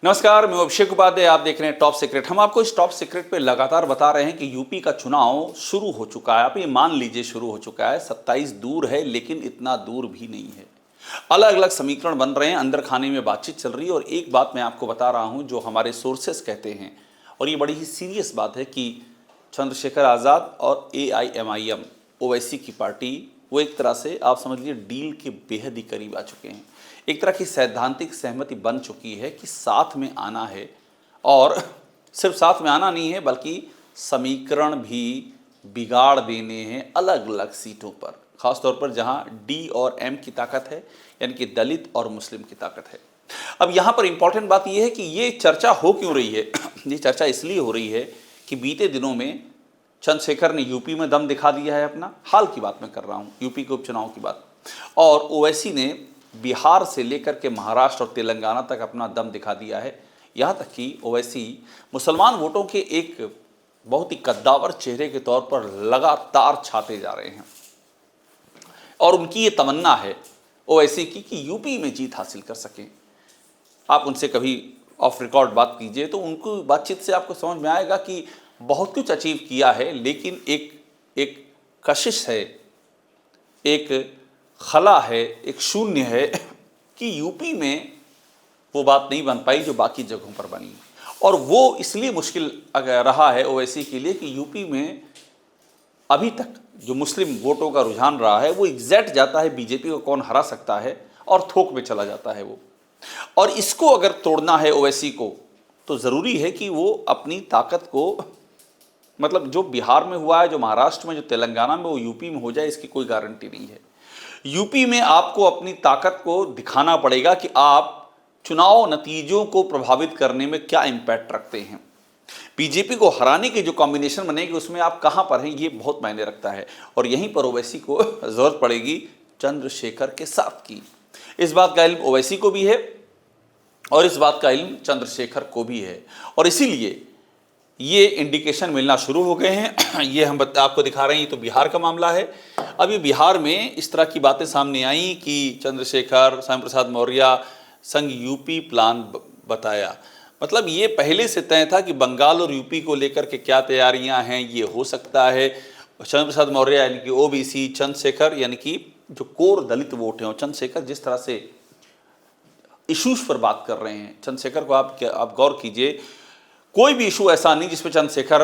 नमस्कार, मैं अभिषेक उपाध्याय। आप देख रहे हैं टॉप सीक्रेट। हम आपको इस टॉप सीक्रेट पे लगातार बता रहे हैं कि यूपी का चुनाव शुरू हो चुका है। आप ये मान लीजिए शुरू हो चुका है। 27 दूर है, लेकिन इतना दूर भी नहीं है। अलग अलग समीकरण बन रहे हैं, अंदर खाने में बातचीत चल रही है। और एक बात मैं आपको बता रहा हूं जो हमारे सोर्सेस कहते हैं, और ये बड़ी ही सीरियस बात है कि चंद्रशेखर आज़ाद और AIMIM ओवैसी की पार्टी, वो एक तरह से आप समझ लीजिए डील के बेहद ही करीब आ चुके हैं। एक तरह की सैद्धांतिक सहमति बन चुकी है कि साथ में आना है, और सिर्फ साथ में आना नहीं है बल्कि समीकरण भी बिगाड़ देने हैं अलग अलग सीटों पर, खासतौर पर जहां D और M की ताकत है, यानी कि दलित और मुस्लिम की ताकत है। अब यहाँ पर इंपॉर्टेंट बात यह है कि ये चर्चा हो क्यों रही है। ये चर्चा इसलिए हो रही है कि बीते दिनों में चंद्रशेखर ने यूपी में दम दिखा दिया है अपना। हाल की बात मैं कर रहा हूँ, यूपी के उपचुनाव की बात। और ओवैसी ने बिहार से लेकर के महाराष्ट्र और तेलंगाना तक अपना दम दिखा दिया है। यहाँ तक कि ओवैसी मुसलमान वोटों के एक बहुत ही कद्दावर चेहरे के तौर पर लगातार छाते जा रहे हैं। और उनकी ये तमन्ना है ओवैसी की कि यूपी में जीत हासिल कर सकें। आप उनसे कभी ऑफ रिकॉर्ड बात कीजिए तो उनको बातचीत से आपको समझ में आएगा कि बहुत कुछ अचीव किया है, लेकिन एक कशिश है, एक खला है, एक शून्य है कि यूपी में वो बात नहीं बन पाई जो बाकी जगहों पर बनी। और वो इसलिए मुश्किल रहा है ओवैसी के लिए कि यूपी में अभी तक जो मुस्लिम वोटों का रुझान रहा है वो एग्जैक्ट जाता है बीजेपी को कौन हरा सकता है, और थोक में चला जाता है वो। और इसको अगर तोड़ना है ओवैसी को, तो ज़रूरी है कि वो अपनी ताकत को, मतलब जो बिहार में हुआ है, जो महाराष्ट्र में, जो तेलंगाना में, वो यूपी में हो जाए, इसकी कोई गारंटी नहीं है। यूपी में आपको अपनी ताकत को दिखाना पड़ेगा कि आप चुनाव नतीजों को प्रभावित करने में क्या इम्पैक्ट रखते हैं। बीजेपी को हराने के जो कॉम्बिनेशन बनेगी उसमें आप कहां पर हैं, ये बहुत मायने रखता है। और यहीं पर ओवैसी को जरूरत पड़ेगी चंद्रशेखर के साथ की। इस बात का इल्म ओवैसी को भी है और इस बात का इल्म चंद्रशेखर को भी है। और इसीलिए ये इंडिकेशन मिलना शुरू हो गए हैं। ये हम आपको दिखा रहे हैं, ये तो बिहार का मामला है। अब ये बिहार में इस तरह की बातें सामने आई कि चंद्रशेखर, श्यामा प्रसाद मौर्य संग यूपी प्लान बताया। मतलब ये पहले से तय था कि बंगाल और यूपी को लेकर के क्या तैयारियां हैं, ये हो सकता है। श्यामा प्रसाद मौर्य यानी कि ओबीसी, चंद्रशेखर यानी कि जो कोर दलित वोट हैं, और चंद्रशेखर जिस तरह से इशूज पर बात कर रहे हैं, चंद्रशेखर को आप गौर कीजिए, कोई भी इशू ऐसा नहीं जिसपे चंद्रशेखर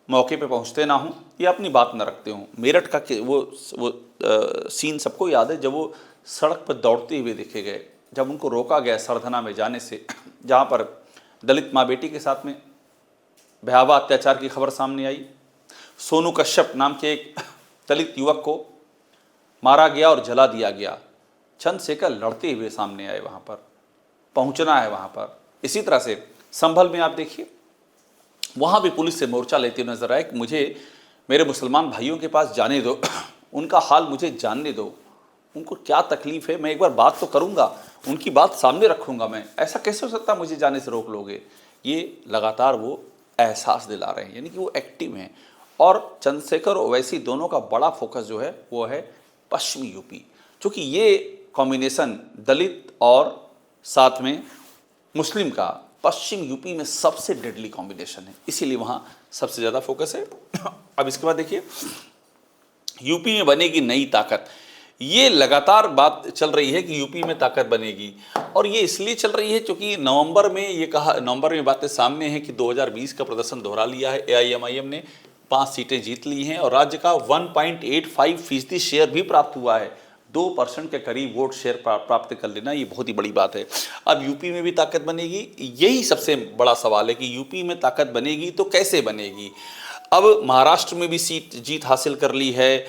मौके पे पहुंचते ना हों या अपनी बात न रखते हों। मेरठ का वो सीन सबको याद है, जब वो सड़क पर दौड़ते हुए देखे गए, जब उनको रोका गया सरधना में जाने से, जहां पर दलित माँ बेटी के साथ में भयावह अत्याचार की खबर सामने आई। सोनू कश्यप नाम के एक दलित युवक को मारा गया और जला दिया गया। चंद्रशेखर लड़ते हुए सामने आए, वहां पर पहुंचना है वहां पर। इसी तरह से संभल में आप देखिए, वहां भी पुलिस से मोर्चा लेते हुए नजर आए कि मुझे मेरे मुसलमान भाइयों के पास जाने दो, उनका हाल मुझे जानने दो, उनको क्या तकलीफ है, मैं एक बार बात तो करूंगा, उनकी बात सामने रखूंगा। मैं ऐसा कैसे हो सकता है मुझे जाने से रोक लोगे। ये लगातार वो एहसास दिला रहे हैं, यानी कि वो एक्टिव हैं। और चंद्रशेखर और ओवैसी दोनों का बड़ा फोकस जो है वो है पश्चिमी यूपी, क्योंकि ये कॉम्बिनेशन दलित और साथ में मुस्लिम का पश्चिम यूपी में सबसे डेडली कॉम्बिनेशन है, इसीलिए वहां सबसे ज्यादा फोकस है। अब इसके बाद देखिए, यूपी में बनेगी नई ताकत। ये लगातार बात चल रही है कि यूपी में ताकत बनेगी, और ये इसलिए चल रही है क्योंकि नवंबर में बातें सामने हैं कि 2020 का प्रदर्शन दोहरा लिया है। AIMIM ने 5 सीटें जीत ली हैं और राज्य का 1.85% शेयर भी प्राप्त हुआ है। 2% के करीब वोट शेयर प्राप्त कर लेना, ये बहुत ही बड़ी बात है। अब यूपी में भी ताकत बनेगी, यही सबसे बड़ा सवाल है कि यूपी में ताकत बनेगी तो कैसे बनेगी। अब महाराष्ट्र में भी जीत हासिल कर ली है।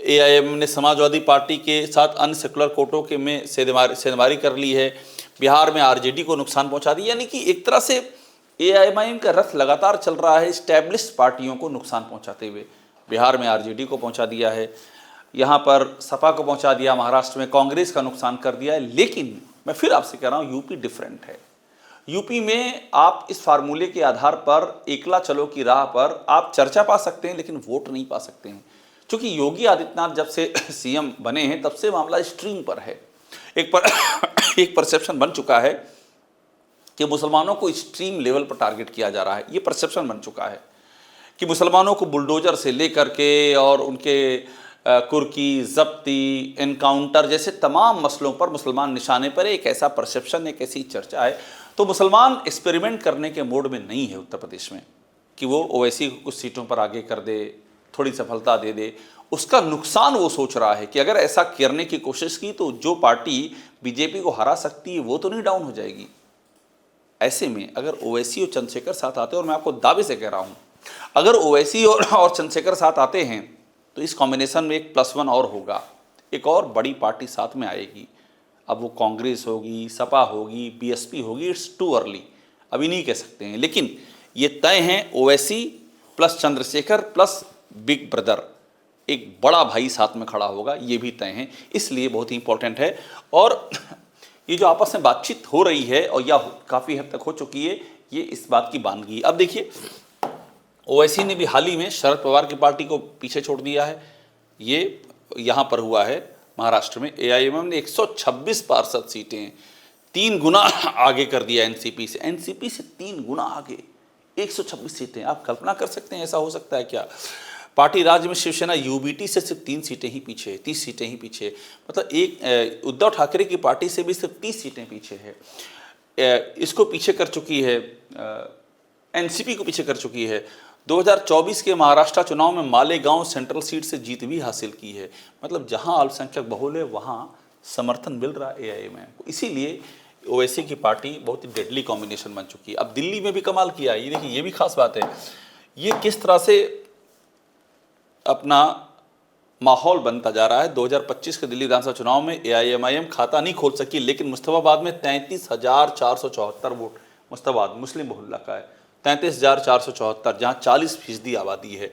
AIM ने समाजवादी पार्टी के साथ अन्य सेकुलर कोटों के में सेंधमारी कर ली है। बिहार में RJD को नुकसान पहुंचा दिया, यानी कि एक तरह से AIMIM का रथ लगातार चल रहा है इस्टेब्लिश्ड पार्टियों को नुकसान पहुंचाते हुए। बिहार में RJD को पहुंचा दिया है, यहाँ पर सपा को पहुंचा दिया, महाराष्ट्र में कांग्रेस का नुकसान कर दिया है। लेकिन मैं फिर आपसे कह रहा हूँ, यूपी डिफरेंट है। यूपी में आप इस फार्मूले के आधार पर एकला चलो की राह पर आप चर्चा पा सकते हैं, लेकिन वोट नहीं पा सकते हैं। क्योंकि योगी आदित्यनाथ जब से CM बने हैं तब से मामला स्ट्रीम पर है। एक परसेप्शन बन चुका है कि मुसलमानों को एक्सट्रीम लेवल पर टारगेट किया जा रहा है। ये परसेप्शन बन चुका है कि मुसलमानों को बुलडोजर से लेकर के और उनके कुर्की, जब्ती, एनकाउंटर जैसे तमाम मसलों पर मुसलमान निशाने पर, एक ऐसा परसेप्शन, एक ऐसी चर्चा है। तो मुसलमान एक्सपेरिमेंट करने के मोड में नहीं है उत्तर प्रदेश में कि वो ओवैसी को कुछ सीटों पर आगे कर दे, थोड़ी सफलता दे दे। उसका नुकसान वो सोच रहा है कि अगर ऐसा करने की कोशिश की तो जो पार्टी बीजेपी को हरा सकती है वो तो नहीं डाउन हो जाएगी। ऐसे में अगर ओवैसी और चंद्रशेखर साथ आते हैं, और मैं आपको दावे से कह रहा हूँ, अगर ओवैसी और चंद्रशेखर साथ आते हैं तो इस कॉम्बिनेशन में एक +1 और होगा, एक और बड़ी पार्टी साथ में आएगी। अब वो कांग्रेस होगी, सपा होगी, बीएसपी होगी, इट्स टू अर्ली, अभी नहीं कह सकते हैं। लेकिन ये तय हैं, Owaisi plus Chandrashekhar plus big brother, एक बड़ा भाई साथ में खड़ा होगा, ये भी तय है। इसलिए बहुत ही इंपॉर्टेंट है। और ये जो आपस में बातचीत हो रही है और या काफ़ी हद तक हो चुकी है, ये इस बात की बानगी। अब देखिए, ओवैसी ने भी हाल ही में शरद पवार की पार्टी को पीछे छोड़ दिया है। ये यहाँ पर हुआ है महाराष्ट्र में, एआईएमएम ने 126 पार्षद सीटें 3 गुना आगे कर दिया एनसीपी से। एनसीपी से 3 गुना आगे 126 सीटें। आप कल्पना कर सकते हैं ऐसा हो सकता है क्या? पार्टी राज्य में शिवसेना यूबीटी से सिर्फ 3 सीटें ही पीछे, 30 सीटें ही पीछे। मतलब एक उद्धव ठाकरे की पार्टी से भी सिर्फ 30 सीटें पीछे है। इसको पीछे कर चुकी है, एनसीपी को पीछे कर चुकी है। 2024 के महाराष्ट्र चुनाव में मालेगांव सेंट्रल सीट से जीत भी हासिल की है। मतलब जहां अल्पसंख्यक बहुल है वहां समर्थन मिल रहा है एआईएमआईएम को। इसीलिए ओवैसी की पार्टी बहुत ही डेडली कॉम्बिनेशन बन चुकी है। अब दिल्ली में भी कमाल किया है, ये देखिए, ये भी खास बात है। ये किस तरह से अपना माहौल बनता जा रहा है। 2025 के दिल्ली विधानसभा चुनाव में एआईएमआईएम खाता नहीं खोल सकी, लेकिन मुस्तफाबाद में 33,474 वोट, मुस्तफाबाद मुस्लिम बहुल्ला का है, 33,474, जहाँ 40% आबादी है।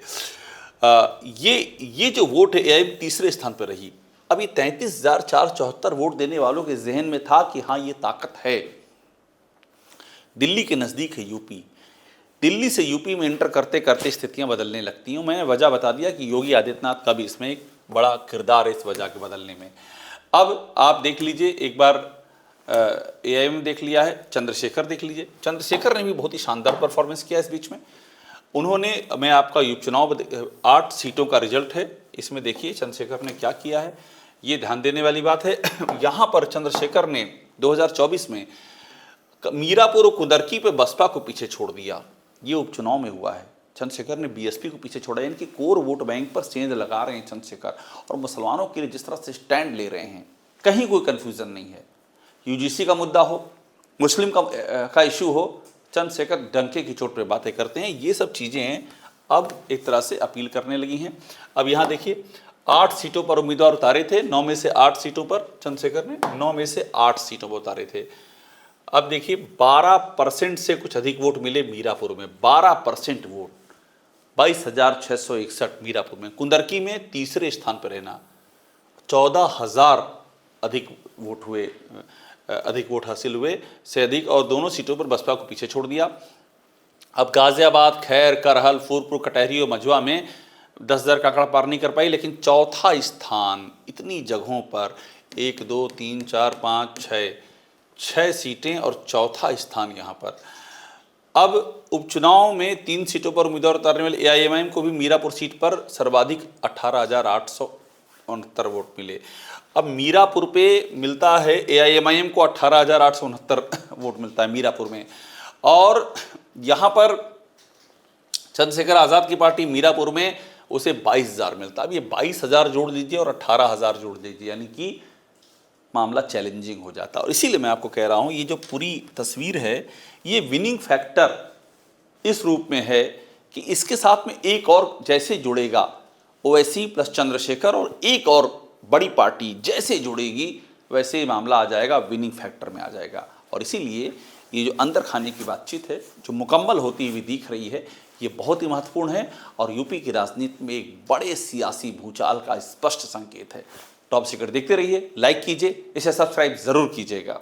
ये जो वोट है एआईएम तीसरे स्थान पर रही। अब ये 33,474 वोट देने वालों के जहन में था कि हाँ ये ताकत है। दिल्ली के नज़दीक है यूपी, दिल्ली से यूपी में इंटर करते करते स्थितियां बदलने लगती हैं। मैंने वजह बता दिया कि योगी आदित्यनाथ का भी इसमें एक बड़ा किरदार है इस वजह के बदलने में। अब आप देख लीजिए, एक बार एआईएम देख लिया है, चंद्रशेखर देख लीजिए। चंद्रशेखर ने भी बहुत ही शानदार परफॉर्मेंस किया इस बीच में। उन्होंने, मैं आपका उपचुनाव 8 सीटों का रिजल्ट है, इसमें देखिए चंद्रशेखर ने क्या किया है, ये ध्यान देने वाली बात है। यहाँ पर चंद्रशेखर ने 2024 में मीरापुर और कुदरकी पे बसपा को पीछे छोड़ दिया। ये उपचुनाव में हुआ है। चंद्रशेखर ने बीएसपी को पीछे छोड़ा, इनकी कोर वोट बैंक पर सेंध लगा रहे हैं चंद्रशेखर, और मुसलमानों के लिए जिस तरह से स्टैंड ले रहे हैं, कहीं कोई कन्फ्यूजन नहीं है। यूजीसी का मुद्दा हो, मुस्लिम का इशू हो, चंद्रशेखर डंके की चोट पर बातें करते हैं। ये सब चीज़ें अब एक तरह से अपील करने लगी हैं। अब यहाँ देखिए, 8 सीटों पर उम्मीदवार उतारे थे, 9 में से 8 सीटों पर चंद्रशेखर ने 9 में से 8 सीटों पर उतारे थे। अब देखिए, 12% से कुछ अधिक वोट मिले मीरापुर में, 12% वोट, 22,661 मीरापुर में। कुंदरकी में तीसरे स्थान पर रहना, 14,000 अधिक वोट हासिल हुए से अधिक, और दोनों सीटों पर बसपा को पीछे छोड़ दिया। अब गाजियाबाद, खैर, करहल, फूलपुर, कटहरी और मझुआ में 10,000 का आंकड़ा पार नहीं कर पाई, लेकिन चौथा स्थान इतनी जगहों पर 1, 2, 3, 4, 5, 6 सीटें और चौथा स्थान यहाँ पर। अब उपचुनाव में 3 सीटों पर उम्मीदवार उतारने वाले एआईएमआईएम को भी मीरापुर सीट पर सर्वाधिक 18,869 वोट मिले। अब मीरापुर पे मिलता है एआईएमआईएम को 18,869 वोट मिलता है मीरापुर में, और यहाँ पर चंद्रशेखर आज़ाद की पार्टी मीरापुर में उसे 22,000 मिलता है। अब ये 22,000 जोड़ दीजिए और 18,000 जोड़ दीजिए, यानी कि मामला चैलेंजिंग हो जाता है। और इसीलिए मैं आपको कह रहा हूँ, ये जो पूरी तस्वीर है, ये विनिंग फैक्टर इस रूप में है कि इसके साथ में एक और जैसे जुड़ेगा, ओवैसी प्लस चंद्रशेखर और एक और बड़ी पार्टी जैसे जुड़ेगी, वैसे ही मामला आ जाएगा, विनिंग फैक्टर में आ जाएगा। और इसीलिए ये जो अंदर खाने की बातचीत है, जो मुकम्मल होती हुई दिख रही है, ये बहुत ही महत्वपूर्ण है और यूपी की राजनीति में एक बड़े सियासी भूचाल का स्पष्ट संकेत है। टॉप सीक्रेट देखते रहिए, लाइक कीजिए, इसे सब्सक्राइब जरूर कीजिएगा।